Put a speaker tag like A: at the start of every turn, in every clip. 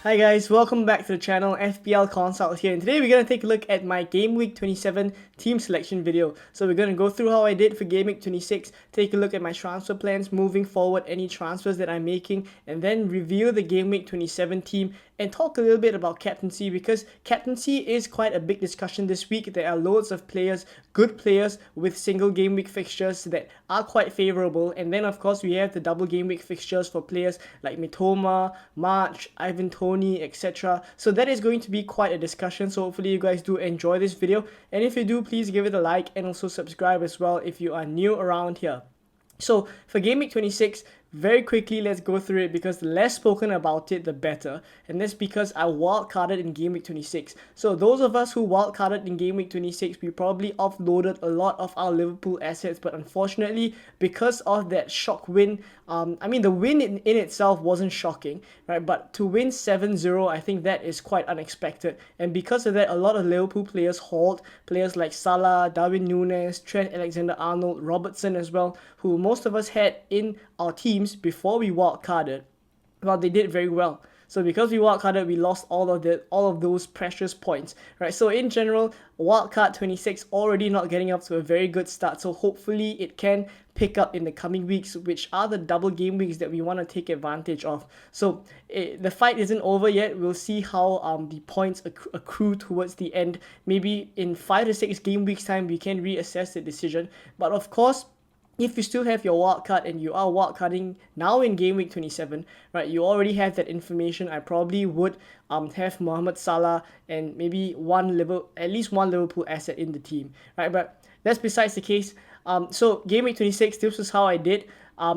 A: Hi guys, welcome back to the channel. FPL Consult here, and today we're going to take a look at my Game Week 27 team selection video. So we're going to go through how I did for Game Week 26, take a look at my transfer plans moving forward, any transfers that I'm making, and then review the Game Week 27 team and talk a little bit about captaincy, because captaincy is quite a big discussion this week. There are loads of players, good players with single game week fixtures that are quite favorable, and then of course we have the double game week fixtures for players like Mitoma, March, Ivan Toney, etc. So that is going to be quite a discussion, so hopefully you guys do enjoy this video, and if you do, please give it a like and also subscribe as well if you are new around here. So for Game Week 26, very quickly, let's go through it, because the less spoken about it, the better. And that's because I wildcarded in Game Week 26. So those of us who wildcarded in Game Week 26, we probably offloaded a lot of our Liverpool assets. But unfortunately, because of that shock win, the win in itself wasn't shocking, right? But to win 7-0, I think that is quite unexpected. And because of that, a lot of Liverpool players hauled. Players like Salah, Darwin Núñez, Trent Alexander-Arnold, Robertson as well, who most of us had in our teams before we wildcarded. Well, they did very well. So because we wildcarded, we lost all of those precious points, right? So in general, wildcard 26 already not getting up to a very good start. So hopefully it can pick up in the coming weeks, which are the double game weeks that we want to take advantage of. So the fight isn't over yet. We'll see how the points accrue towards the end. Maybe in 5 to 6 game weeks time, we can reassess the decision. But of course, if you still have your wildcard and you are wildcarding now in Game Week 27, right, you already have that information. I probably would have Mohamed Salah and maybe at least one Liverpool asset in the team, right? But that's besides the case. So Game Week 26, this is how I did.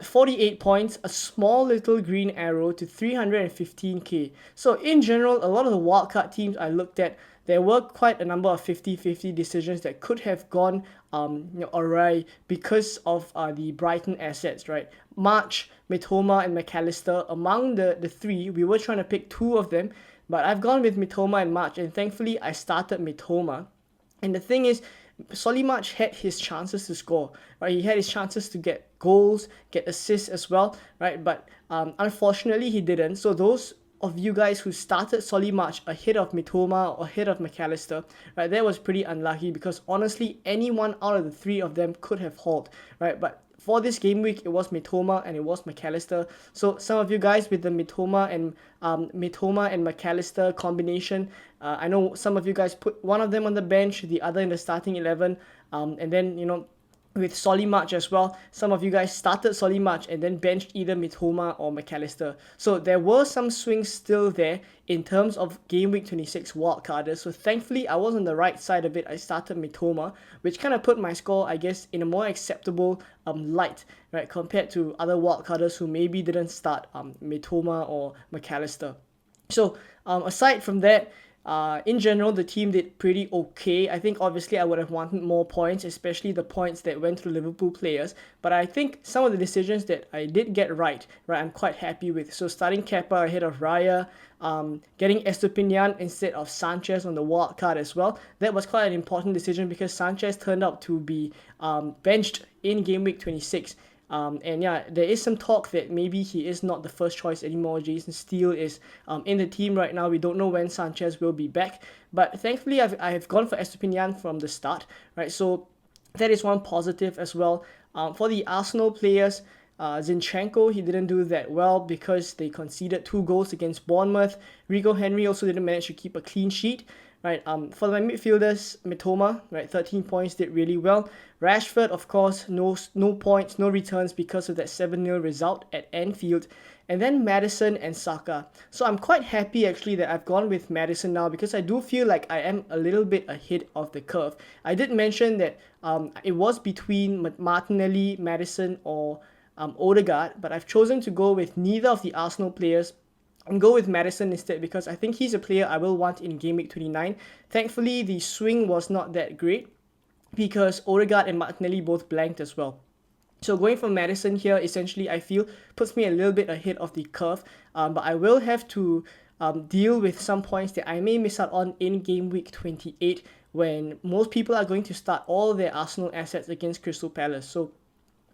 A: 48 points, a small little green arrow to 315k. So in general, a lot of the wildcard teams I looked at, there were quite a number of 50-50 decisions that could have gone awry because of the Brighton assets, right? March, Mitoma, and McAllister. Among the three, we were trying to pick two of them, but I've gone with Mitoma and March, and thankfully I started Mitoma. And the thing is, Solly March had his chances to score, right? He had his chances to get goals, get assists as well, right? But unfortunately, he didn't. So those of you guys who started Solly March ahead of Mitoma or ahead of McAllister, right, that was pretty unlucky, because honestly, anyone out of the three of them could have hauled, right? But for this game week, it was Mitoma and it was McAllister. So some of you guys with the Mitoma and McAllister combination, I know some of you guys put one of them on the bench, the other in the starting 11, and then with Solly March as well, some of you guys started Solly March and then benched either Mitoma or McAllister. So there were some swings still there in terms of Game Week 26 wildcarders. So thankfully, I was on the right side of it. I started Mitoma, which kind of put my score, I guess, in a more acceptable light, right, compared to other wildcarders who maybe didn't start Mitoma or McAllister. So aside from that, in general, the team did pretty okay. I think obviously I would have wanted more points, especially the points that went to Liverpool players. But I think some of the decisions that I did get right, I'm quite happy with. So starting Kepa ahead of Raya, getting Estupiñán instead of Sanchez on the wild card as well. That was quite an important decision, because Sanchez turned out to be benched in Game Week 26. And yeah, there is some talk that maybe he is not the first choice anymore. Jason Steele is in the team right now. We don't know when Sanchez will be back, but thankfully I have gone for Estupiñán from the start, right? So that is one positive as well. For the Arsenal players, Zinchenko, he didn't do that well because they conceded 2 goals against Bournemouth. Rico Henry also didn't manage to keep a clean sheet. Right, for my midfielders, Mitoma, right, 13 points, did really well. Rashford, of course, no points, no returns because of that 7-0 result at Anfield. And then Maddison and Saka. So I'm quite happy actually that I've gone with Maddison now, because I do feel like I am a little bit ahead of the curve. I did mention that it was between Martinelli, Maddison, or Odegaard, but I've chosen to go with neither of the Arsenal players and go with Maddison instead, because I think he's a player I will want in Game Week 29. Thankfully, the swing was not that great, because Odegaard and Martinelli both blanked as well. So going for Maddison here, essentially, I feel puts me a little bit ahead of the curve, but I will have to deal with some points that I may miss out on in Game Week 28, when most people are going to start all their Arsenal assets against Crystal Palace. So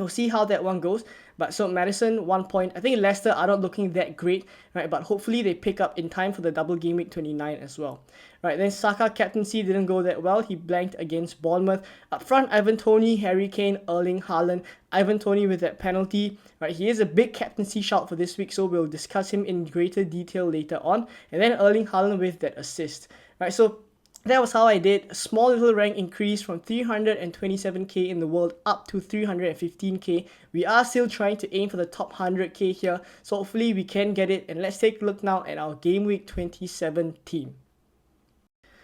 A: We'll see how that one goes. But so Madison, 1 point. I think Leicester are not looking that great, right? But hopefully they pick up in time for the double game week 29 as well. Right, then Saka captaincy didn't go that well. He blanked against Bournemouth. Up front, Ivan Toney, Harry Kane, Erling Haaland. Ivan Toney with that penalty. Right, he is a big captaincy shout for this week, so we'll discuss him in greater detail later on. And then Erling Haaland with that assist. Right, so that was how I did. A small little rank increase from 327k in the world up to 315k. We are still trying to aim for the top 100k here, so hopefully we can get it. And let's take a look now at our Game Week 27 team.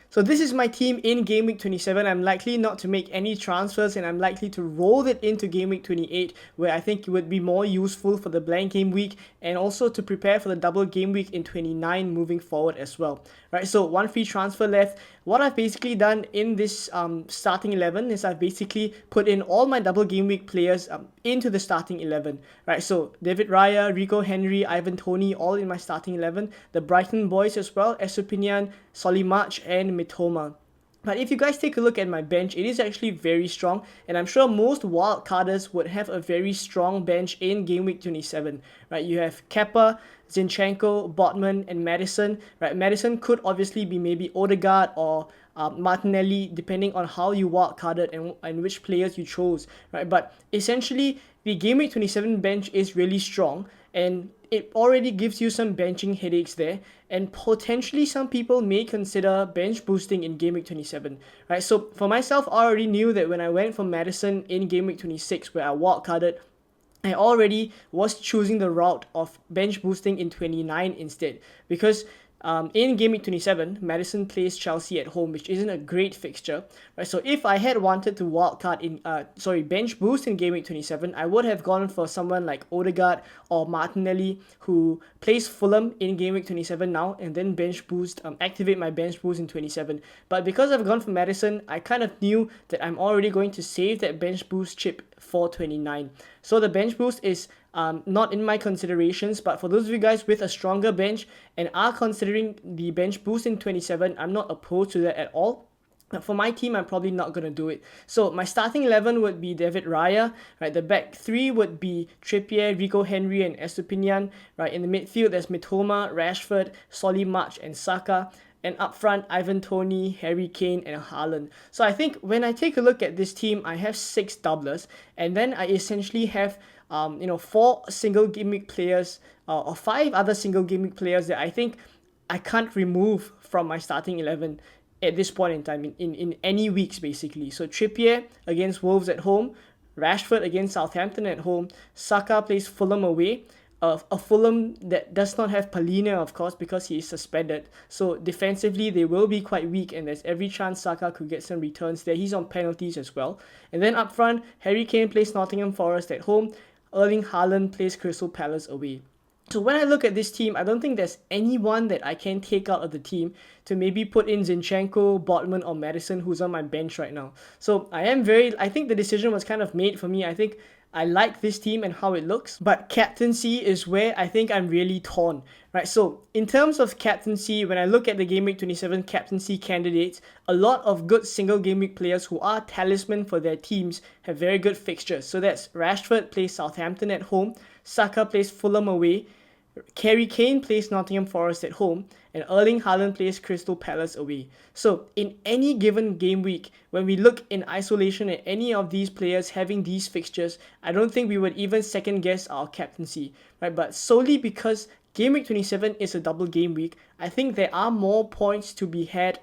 A: So this is my team in Game Week 27. I'm likely not to make any transfers, and I'm likely to roll it into Game Week 28, where I think it would be more useful for the blank game week and also to prepare for the double game week in 29 moving forward as well. Right, so one free transfer left. What I've basically done in this starting 11 is I've basically put in all my double game week players into the starting 11. Right, so David Raya, Rico Henry, Ivan Toney, all in my starting 11. The Brighton boys as well, Estupiñán, Solly March, and Mitoma. But if you guys take a look at my bench, it is actually very strong, and I'm sure most wildcarders would have a very strong bench in Game Week 27. Right, you have Kepa, Zinchenko, Botman, and Maddison. Right, Maddison could obviously be maybe Odegaard or Martinelli, depending on how you wildcarded and which players you chose. Right, but essentially the Game Week 27 bench is really strong, and it already gives you some benching headaches there, and potentially some people may consider bench boosting in Game Week 27, right? So for myself, I already knew that when I went for Madison in Game Week 26, where I wildcarded, I already was choosing the route of bench boosting in 29 instead, because in Game Week 27, Madison plays Chelsea at home, which isn't a great fixture, right? So if I had wanted to wildcard in, bench boost in Game Week 27, I would have gone for someone like Odegaard or Martinelli, who plays Fulham in Game Week 27 now, and then bench boost, activate my bench boost in 27. But because I've gone for Madison, I kind of knew that I'm already going to save that bench boost chip for 29. So the bench boost is not in my considerations, but for those of you guys with a stronger bench and are considering the bench boost in 27, I'm not opposed to that at all. For my team, I'm probably not going to do it. So my starting 11 would be David Raya, right? The back 3 would be Trippier, Rico Henry, and Estupiñán, right? In the midfield, there's Mitoma, Rashford, Solly March, and Saka. And up front, Ivan Toney, Harry Kane, and Haaland. So I think when I take a look at this team, I have 6 doublers, and then I essentially have 4 single gimmick players or 5 other single gimmick players that I think I can't remove from my starting 11 at this point in time in any weeks basically. So Trippier against Wolves at home, Rashford against Southampton at home, Saka plays Fulham away. A Fulham that does not have Palhinha, of course, because he is suspended. So defensively, they will be quite weak, and there's every chance Saka could get some returns there. He's on penalties as well. And then up front, Harry Kane plays Nottingham Forest at home. Erling Haaland plays Crystal Palace away. So when I look at this team, I don't think there's anyone that I can take out of the team to maybe put in Zinchenko, Botman, or Maddison, who's on my bench right now. So I think the decision was kind of made for me. I think I like this team and how it looks, but captaincy is where I think I'm really torn, right? So in terms of captaincy, when I look at the Game Week 27 captaincy candidates, a lot of good single Game Week players who are talisman for their teams have very good fixtures. So that's Rashford plays Southampton at home, Saka plays Fulham away, Harry Kane plays Nottingham Forest at home, and Erling Haaland plays Crystal Palace away. So in any given game week, when we look in isolation at any of these players having these fixtures, I don't think we would even second guess our captaincy, right? But solely because Game Week 27 is a double game week, I think there are more points to be had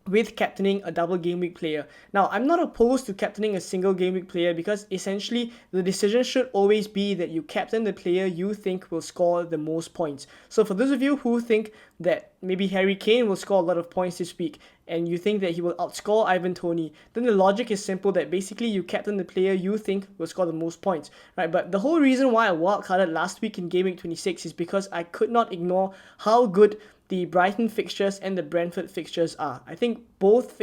A: with captaining a double game week player. Now, I'm not opposed to captaining a single game week player because essentially the decision should always be that you captain the player you think will score the most points. So for those of you who think that maybe Harry Kane will score a lot of points this week and you think that he will outscore Ivan Toney, then the logic is simple that basically you captain the player you think will score the most points, right? But the whole reason why I wildcarded last week in Game Week 26 is because I could not ignore how good the Brighton fixtures and the Brentford fixtures are. I think both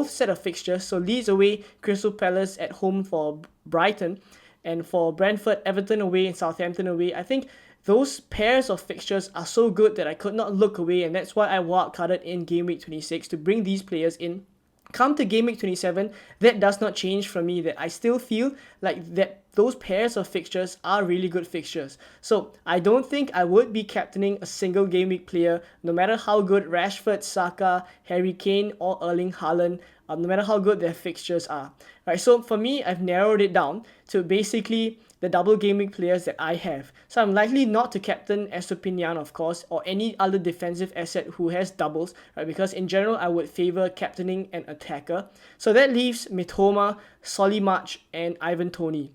A: set of fixtures, so Leeds away, Crystal Palace at home for Brighton, and for Brentford, Everton away and Southampton away, I think those pairs of fixtures are so good that I could not look away, and that's why I wildcarded in Game Week 26 to bring these players in. Come to Game Week 27, that does not change for me, that I still feel like that those pairs of fixtures are really good fixtures. So I don't think I would be captaining a single game week player, no matter how good Rashford, Saka, Harry Kane, or Erling Haaland, no matter how good their fixtures are. Right, so for me, I've narrowed it down to basically the double game week players that I have. So I'm likely not to captain Estupinian, of course, or any other defensive asset who has doubles, right? Because in general, I would favor captaining an attacker. So that leaves Mitoma, Solly March, and Ivan Toney.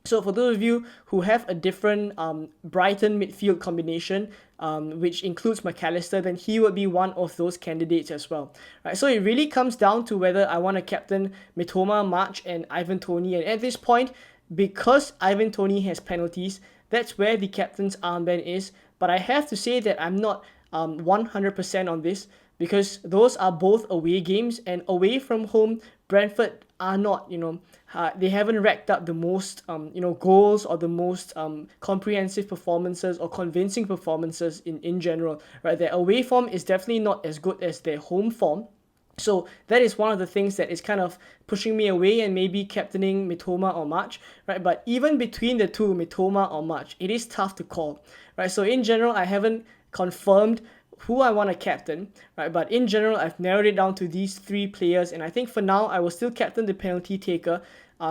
A: So for those of you who have a different Brighton midfield combination, which includes McAllister, then he would be one of those candidates as well. Right, so it really comes down to whether I want to captain Mitoma, March, and Ivan Toney. And at this point, because Ivan Toney has penalties, that's where the captain's armband is. But I have to say that I'm not 100% on this, because those are both away games, and away from home, Brentford are not, they haven't racked up the most, goals or the most comprehensive performances or convincing performances in general, right? Their away form is definitely not as good as their home form. So that is one of the things that is kind of pushing me away and maybe captaining Mitoma or March, right? But even between the two, Mitoma or March, it is tough to call, right? So in general, I haven't confirmed who I want to captain, right? But in general, I've narrowed it down to these three players, and I think for now, I will still captain the penalty taker.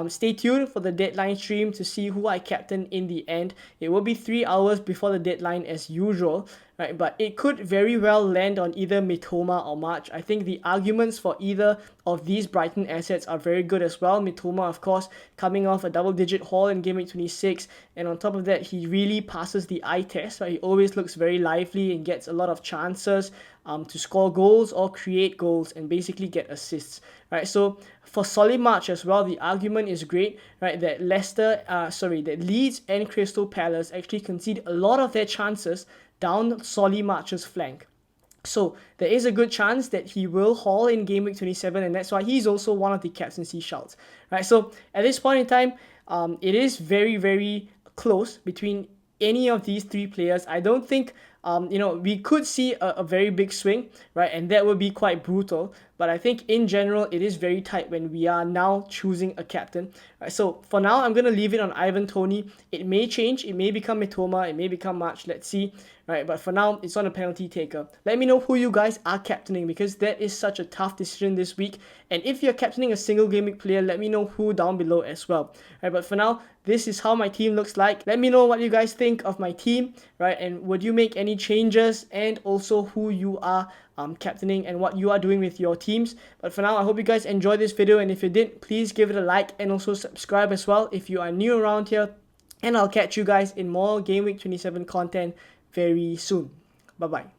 A: Stay tuned for the deadline stream to see who I captain in the end. It will be 3 hours before the deadline as usual, right? But it could very well land on either Mitoma or March. I think the arguments for either of these Brighton assets are very good as well. Mitoma, of course, coming off a double-digit haul in Game Week 26, and on top of that, he really passes the eye test, right? He always looks very lively and gets a lot of chances to score goals or create goals and basically get assists, right? So for Solly March as well, the argument is great, right? That that Leeds and Crystal Palace actually concede a lot of their chances down Solly March's flank. So there is a good chance that he will haul in Game Week 27, and that's why he's also one of the captaincy shouts, right? So at this point in time, it is very, very close between any of these three players. I don't think we could see a very big swing, right? And that would be quite brutal. But I think in general, it is very tight when we are now choosing a captain. Right? So for now, I'm going to leave it on Ivan Toney. It may change. It may become Mitoma. It may become March. Let's see. Right, but for now, it's on a penalty taker. Let me know who you guys are captaining, because that is such a tough decision this week. And if you're captaining a single game week player, let me know who down below as well. Right, but for now, this is how my team looks like. Let me know what you guys think of my team, right? And would you make any changes, and also who you are captaining and what you are doing with your teams. But for now, I hope you guys enjoyed this video, and if you did, please give it a like and also subscribe as well if you are new around here. And I'll catch you guys in more Game Week 27 content very soon. Bye bye.